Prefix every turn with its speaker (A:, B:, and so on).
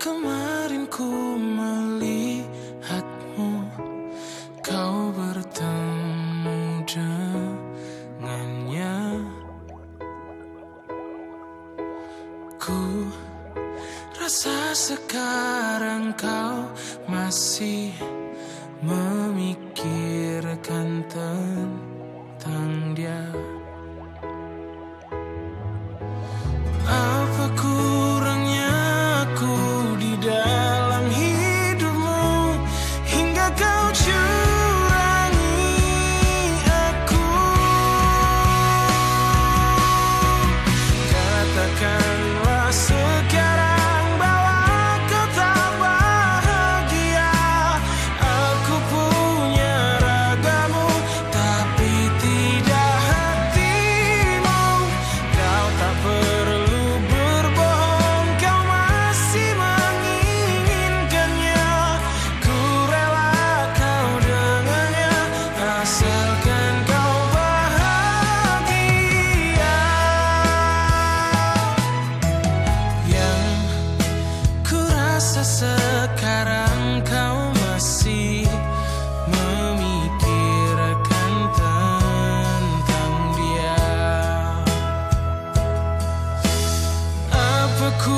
A: Kemarin ku melihatmu, kau bertemu dengannya. Ku rasa sekarang kau masih memikirkan tentang dia. Apa kurangnya aku di dalam hidupmu hingga kau curangi aku? Katakanlah sekarang bahwa kau tak bahagia. Aku punya ragamu tapi tidak hatimu. Kau tak perlu berbohong, kau masih menginginkannya. Ku rela kau dengannya asalkan kau bahagia. Yang ku rasa sekarang kau masih memikirkan tentang dia. Apa ku